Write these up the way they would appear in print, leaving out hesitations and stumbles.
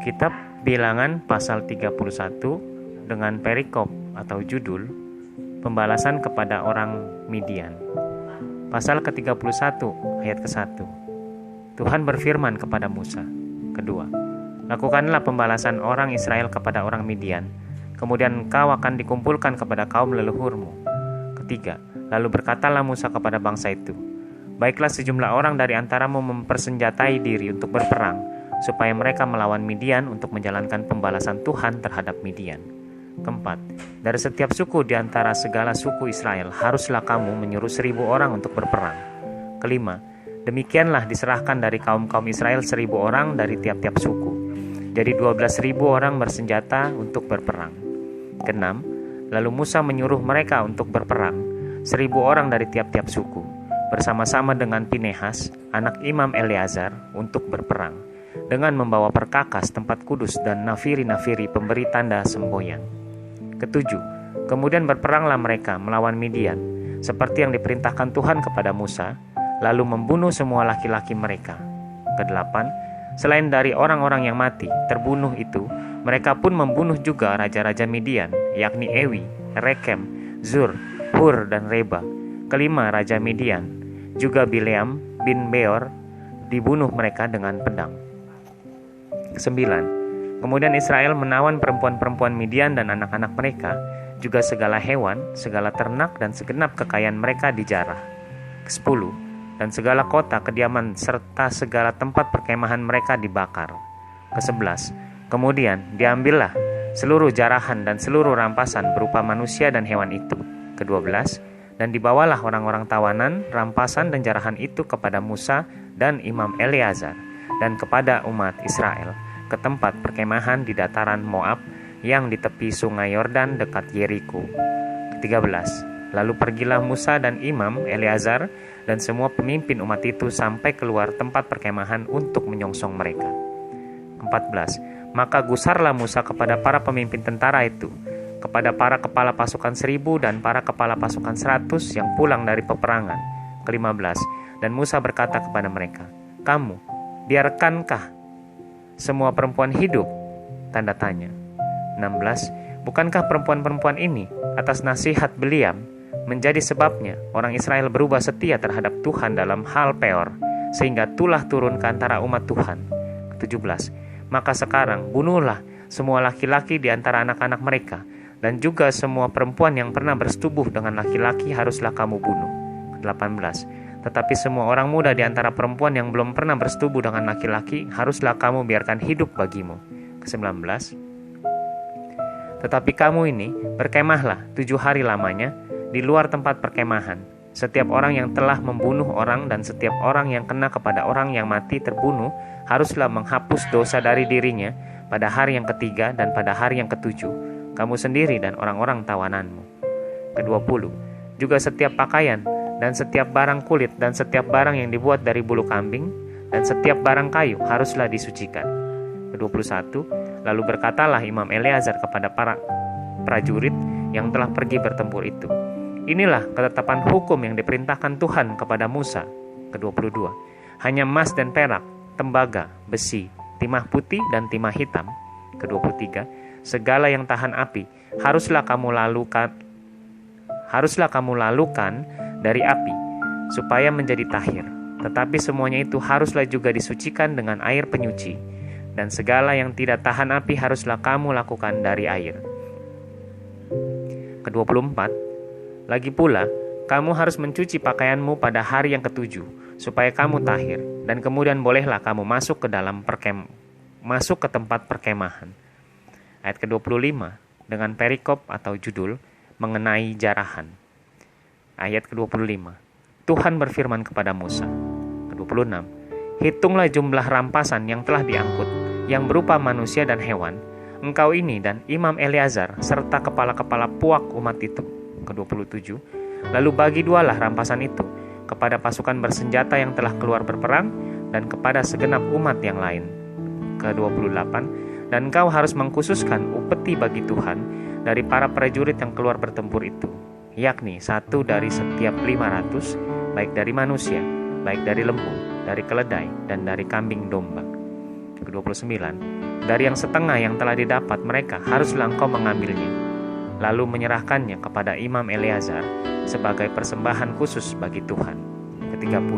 Kitab Bilangan pasal 31 dengan perikop atau judul Pembalasan kepada orang Midian. Pasal ke-31 ayat ke-1. Tuhan berfirman kepada Musa. Kedua, lakukanlah pembalasan orang Israel kepada orang Midian, kemudian engkau akan dikumpulkan kepada kaum leluhurmu. Ketiga, lalu berkatalah Musa kepada bangsa itu, baiklah sejumlah orang dari antaramu mempersenjatai diri untuk berperang, supaya mereka melawan Midian untuk menjalankan pembalasan Tuhan terhadap Midian. Keempat, dari setiap suku di antara segala suku Israel haruslah kamu menyuruh 1.000 orang untuk berperang. Kelima, demikianlah diserahkan dari kaum-kaum Israel 1.000 orang dari tiap-tiap suku. Jadi 12.000 orang bersenjata untuk berperang. Keenam, lalu Musa menyuruh mereka untuk berperang, 1.000 orang dari tiap-tiap suku, bersama-sama dengan Pinehas, anak Imam Eleazar, untuk berperang, dengan membawa perkakas tempat kudus dan nafiri-nafiri pemberi tanda semboyan. Ketujuh, kemudian berperanglah mereka melawan Midian, seperti yang diperintahkan Tuhan kepada Musa, lalu membunuh semua laki-laki mereka. Kedelapan, selain dari orang-orang yang mati, terbunuh itu, mereka pun membunuh juga raja-raja Midian, yakni Ewi, Rekem, Zur, Hur, dan Reba. Kelima, raja Midian, juga Bileam bin Beor, dibunuh mereka dengan pedang. Kesembilan, kemudian Israel menawan perempuan-perempuan Midian dan anak-anak mereka, juga segala hewan, segala ternak, dan segenap kekayaan mereka dijarah. Kesepuluh, dan segala kota kediaman serta segala tempat perkemahan mereka dibakar. Kesebelas, kemudian diambillah seluruh jarahan dan seluruh rampasan berupa manusia dan hewan itu. Kedua-belas, dan dibawalah orang-orang tawanan, rampasan dan jarahan itu kepada Musa dan Imam Eleazar dan kepada umat Israel ke tempat perkemahan di dataran Moab yang di tepi sungai Yordan dekat Yeriko. Ke-13, lalu pergilah Musa dan Imam Eleazar dan semua pemimpin umat itu sampai keluar tempat perkemahan untuk menyongsong mereka. 14, maka gusarlah Musa kepada para pemimpin tentara itu, kepada para kepala pasukan 1.000 dan para kepala pasukan 100 yang pulang dari peperangan. Ke-15, dan Musa berkata kepada mereka, kamu, biarkankah semua perempuan hidup? Tanda tanya. 16. Bukankah perempuan-perempuan ini atas nasihat Bileam menjadi sebabnya orang Israel berubah setia terhadap Tuhan dalam hal Peor, sehingga tulah turun ke antara umat Tuhan? 17. Maka sekarang bunuhlah semua laki-laki di antara anak-anak mereka, dan juga semua perempuan yang pernah bersetubuh dengan laki-laki haruslah kamu bunuh. 18. Tetapi semua orang muda di antara perempuan yang belum pernah bersetubuh dengan laki-laki haruslah kamu biarkan hidup bagimu. Ke-19, tetapi kamu ini berkemahlah 7 hari lamanya di luar tempat perkemahan. Setiap orang yang telah membunuh orang dan setiap orang yang kena kepada orang yang mati terbunuh haruslah menghapus dosa dari dirinya pada hari yang ketiga dan pada hari yang ketujuh, kamu sendiri dan orang-orang tawananmu. Ke-20, juga setiap pakaian dan setiap barang kulit dan setiap barang yang dibuat dari bulu kambing dan setiap barang kayu haruslah disucikan. Ke-21, lalu berkatalah Imam Eleazar kepada para prajurit yang telah pergi bertempur itu, inilah ketetapan hukum yang diperintahkan Tuhan kepada Musa. Ke-22, hanya emas dan perak, tembaga, besi, timah putih dan timah hitam. Ke-23, segala yang tahan api haruslah kamu lalukan dari api, supaya menjadi tahir. Tetapi semuanya itu haruslah juga disucikan dengan air penyuci, dan segala yang tidak tahan api haruslah kamu lakukan dari air. Ke-24, lagi pula, kamu harus mencuci pakaianmu pada hari yang ketujuh, supaya kamu tahir, dan kemudian bolehlah kamu masuk ke tempat perkemahan. Ayat ke-25, dengan perikop atau judul, mengenai jarahan. Ayat ke-25, Tuhan berfirman kepada Musa. Ke-26, hitunglah jumlah rampasan yang telah diangkut, yang berupa manusia dan hewan, engkau ini dan Imam Eleazar, serta kepala-kepala puak umat itu. Ke-27, lalu bagi dualah rampasan itu, kepada pasukan bersenjata yang telah keluar berperang, dan kepada segenap umat yang lain. Ke-28, dan engkau harus mengkhususkan upeti bagi Tuhan dari para prajurit yang keluar bertempur itu, yakni 1 dari setiap 500, baik dari manusia, baik dari lembu, dari keledai, dan dari kambing domba. ke-29, dari yang setengah yang telah didapat mereka haruslah engkau mengambilnya, lalu menyerahkannya kepada Imam Eleazar sebagai persembahan khusus bagi Tuhan. Ke-30,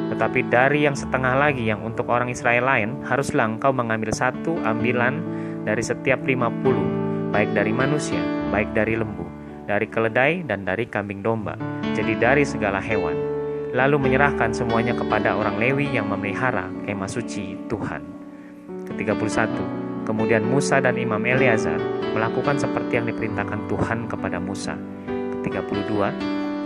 tetapi dari yang setengah lagi yang untuk orang Israel lain, haruslah engkau mengambil 1 ambilan dari setiap 50, baik dari manusia, baik dari lembu, dari keledai, dan dari kambing domba, jadi dari segala hewan, lalu menyerahkan semuanya kepada orang Lewi yang memelihara kemah suci Tuhan. Ke-31, kemudian Musa dan Imam Eleazar melakukan seperti yang diperintahkan Tuhan kepada Musa. Ke-32,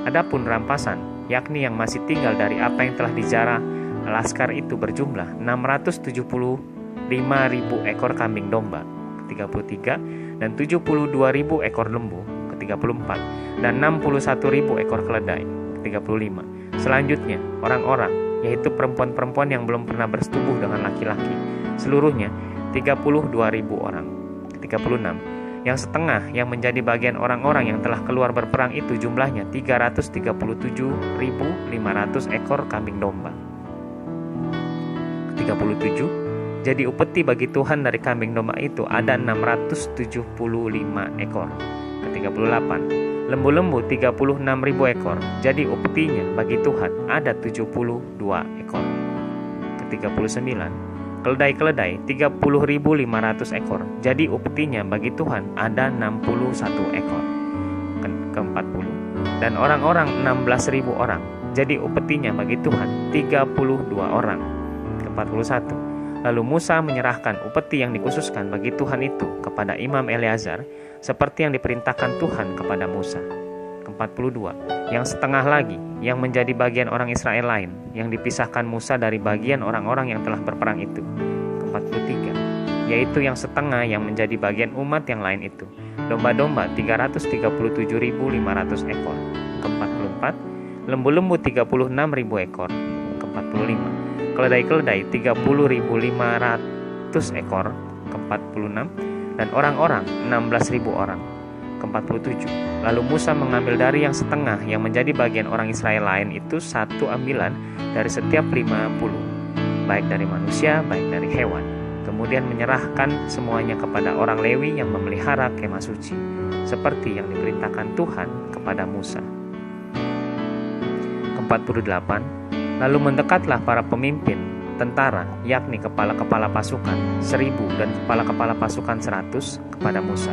adapun rampasan, yakni yang masih tinggal dari apa yang telah dijarah laskar itu berjumlah 675.000 ekor kambing domba. Ke-33, dan 72.000 ekor lembu. Ke-34, dan 61.000 ekor keledai. Ke-35, selanjutnya orang-orang, yaitu perempuan-perempuan yang belum pernah bersetubuh dengan laki-laki, seluruhnya 32.000 orang. Ke-36, yang setengah yang menjadi bagian orang-orang yang telah keluar berperang itu jumlahnya 337.500 ekor kambing domba. Ke-37, jadi upeti bagi Tuhan dari kambing domba itu ada 675 ekor. Ke-38, lembu-lembu 36.000 ekor, jadi upetinya bagi Tuhan ada 72 ekor. Ke-39, keledai-keledai 30.500 ekor, jadi upetinya bagi Tuhan ada 61 ekor. Ke-40, dan orang-orang 16.000 orang, jadi upetinya bagi Tuhan 32 orang. Ke-41, lalu Musa menyerahkan upeti yang dikhususkan bagi Tuhan itu kepada Imam Eleazar, seperti yang diperintahkan Tuhan kepada Musa. Ke-42, yang setengah lagi yang menjadi bagian orang Israel lain, yang dipisahkan Musa dari bagian orang-orang yang telah berperang itu. Ke-43, yaitu yang setengah yang menjadi bagian umat yang lain itu, domba-domba 337.500 ekor. Ke-44, lembu-lembu 36.000 ekor. Ke-45, keledai-keledai 30.500 ekor. Ke-46, dan orang-orang 16.000 orang. Ke-47, lalu Musa mengambil dari yang setengah yang menjadi bagian orang Israel lain itu 1 ambilan dari setiap 50, baik dari manusia, baik dari hewan. Kemudian menyerahkan semuanya kepada orang Lewi yang memelihara kemah suci, seperti yang diperintahkan Tuhan kepada Musa. Ke-48, lalu mendekatlah para pemimpin tentara, yakni kepala-kepala pasukan 1.000 dan kepala-kepala pasukan 100 kepada Musa.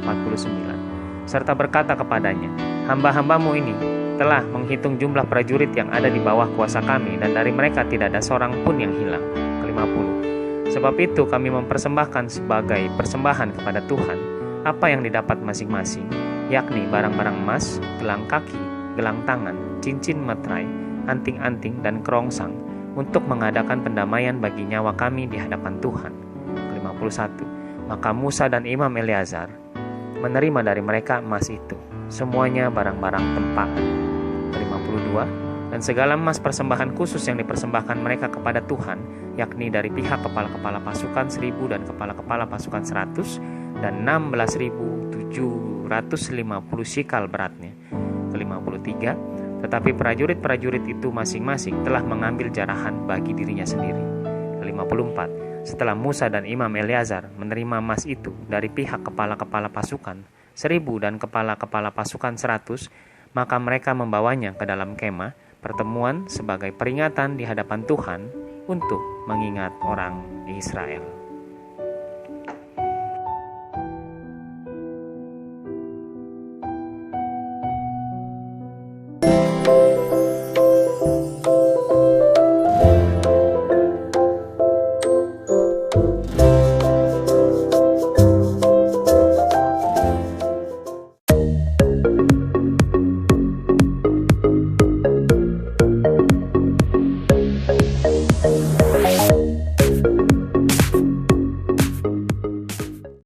49, serta berkata kepadanya, hamba-hambamu ini telah menghitung jumlah prajurit yang ada di bawah kuasa kami, dan dari mereka tidak ada seorang pun yang hilang. Ke-50, sebab itu kami mempersembahkan sebagai persembahan kepada Tuhan apa yang didapat masing-masing, yakni barang-barang emas, gelang kaki, gelang tangan, cincin materai, anting-anting, dan kerongsang, untuk mengadakan pendamaian bagi nyawa kami di hadapan Tuhan. Ke-51, maka Musa dan Imam Eleazar menerima dari mereka emas itu, semuanya barang-barang tempakan. Ke-52, dan segala emas persembahan khusus yang dipersembahkan mereka kepada Tuhan, yakni dari pihak kepala-kepala pasukan 1.000 dan kepala-kepala pasukan 100, dan 16.750 sikal beratnya. Ke-53, tetapi prajurit-prajurit itu masing-masing telah mengambil jarahan bagi dirinya sendiri. Ke-54, setelah Musa dan Imam Eleazar menerima emas itu dari pihak kepala-kepala pasukan 1.000 dan kepala-kepala pasukan 100, maka mereka membawanya ke dalam kemah pertemuan sebagai peringatan di hadapan Tuhan untuk mengingat orang Israel.